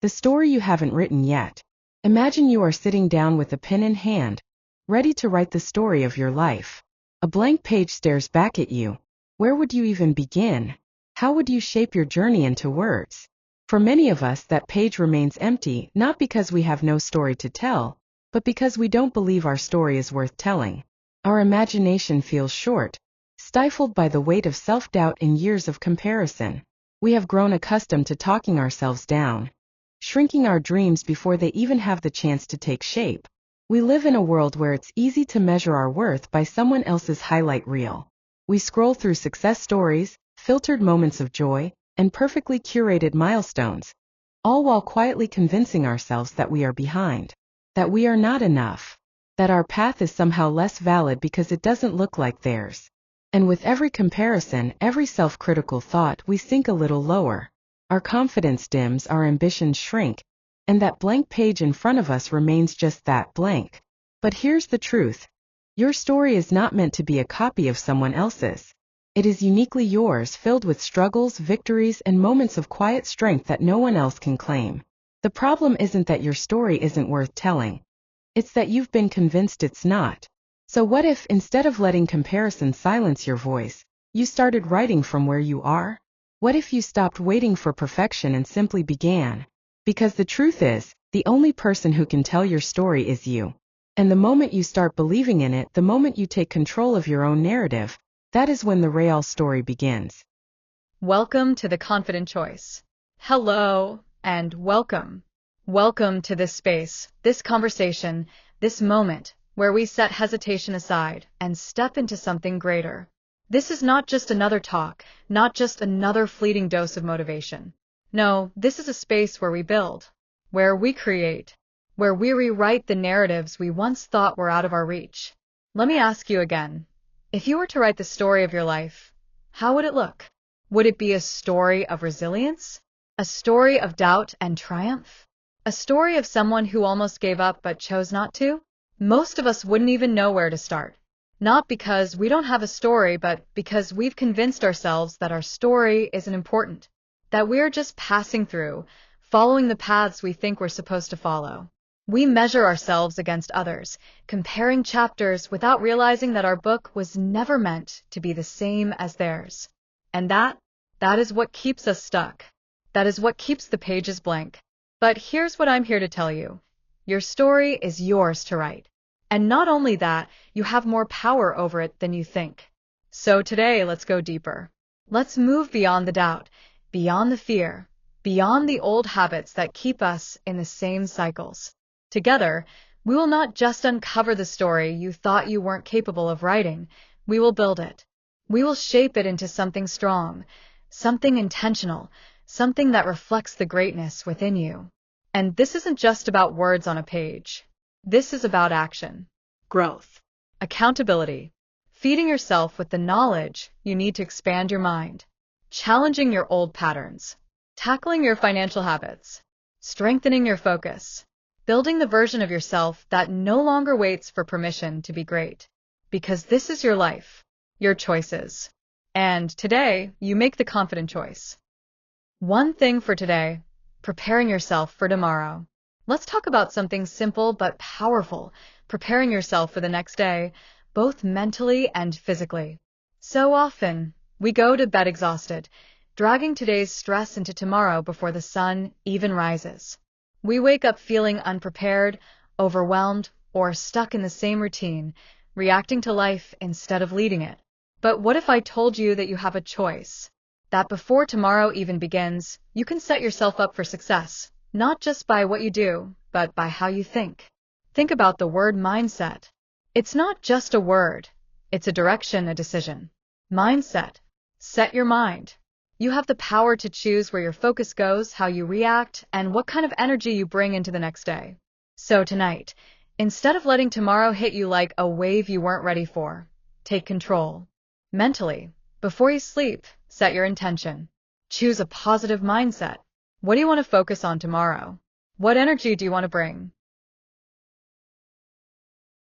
the story you haven't written yet. Imagine you are sitting down with a pen in hand, ready to write the story of your life. A blank page stares back at you. Where would you even begin? How would you shape your journey into words? For many of us, that page remains empty, not because we have no story to tell, but because we don't believe our story is worth telling. Our imagination feels short, stifled by the weight of self-doubt and years of comparison. We have grown accustomed to talking ourselves down, shrinking our dreams before they even have the chance to take shape. We live in a world where it's easy to measure our worth by someone else's highlight reel. We scroll through success stories, filtered moments of joy, and perfectly curated milestones, all while quietly convincing ourselves that we are behind, that we are not enough, that our path is somehow less valid because it doesn't look like theirs. And with every comparison, every self-critical thought, we sink a little lower. Our confidence dims, our ambitions shrink, and that blank page in front of us remains just that, blank. But here's the truth. Your story is not meant to be a copy of someone else's. It is uniquely yours, filled with struggles, victories, and moments of quiet strength that no one else can claim. The problem isn't that your story isn't worth telling. It's that you've been convinced it's not. So what if, instead of letting comparison silence your voice, you started writing from where you are? What if you stopped waiting for perfection and simply began? Because the truth is, the only person who can tell your story is you. And the moment you start believing in it, the moment you take control of your own narrative, that is when the real story begins. Welcome to The Confident Choice. Hello, and welcome. Welcome to this space, this conversation, this moment, where we set hesitation aside and step into something greater. This is not just another talk, not just another fleeting dose of motivation. No, this is a space where we build, where we create, where we rewrite the narratives we once thought were out of our reach. Let me ask you again, if you were to write the story of your life, how would it look? Would it be a story of resilience? A story of doubt and triumph? A story of someone who almost gave up but chose not to? Most of us wouldn't even know where to start. Not because we don't have a story, but because we've convinced ourselves that our story isn't important, that we're just passing through, following the paths we think we're supposed to follow. We measure ourselves against others, comparing chapters without realizing that our book was never meant to be the same as theirs. And that is what keeps us stuck. That is what keeps the pages blank. But here's what I'm here to tell you. Your story is yours to write. And not only that, you have more power over it than you think. So today, let's go deeper. Let's move beyond the doubt, beyond the fear, beyond the old habits that keep us in the same cycles. Together, we will not just uncover the story you thought you weren't capable of writing, we will build it. We will shape it into something strong, something intentional, something that reflects the greatness within you. And this isn't just about words on a page. This is about action, growth, accountability, feeding yourself with the knowledge you need to expand your mind, challenging your old patterns, tackling your financial habits, strengthening your focus, building the version of yourself that no longer waits for permission to be great. Because this is your life, your choices. And today, you make the confident choice. One thing for today, preparing yourself for tomorrow. Let's talk about something simple but powerful, preparing yourself for the next day, both mentally and physically. So often, we go to bed exhausted, dragging today's stress into tomorrow before the sun even rises. We wake up feeling unprepared, overwhelmed, or stuck in the same routine, reacting to life instead of leading it. But what if I told you that you have a choice? That before tomorrow even begins, you can set yourself up for success. Not just by what you do, but by how you think. Think about the word mindset. It's not just a word. It's a direction, a decision. Mindset. Set your mind. You have the power to choose where your focus goes, how you react, and what kind of energy you bring into the next day. So tonight, instead of letting tomorrow hit you like a wave you weren't ready for, take control. Mentally, before you sleep, set your intention. Choose a positive mindset. What do you want to focus on tomorrow? What energy do you want to bring?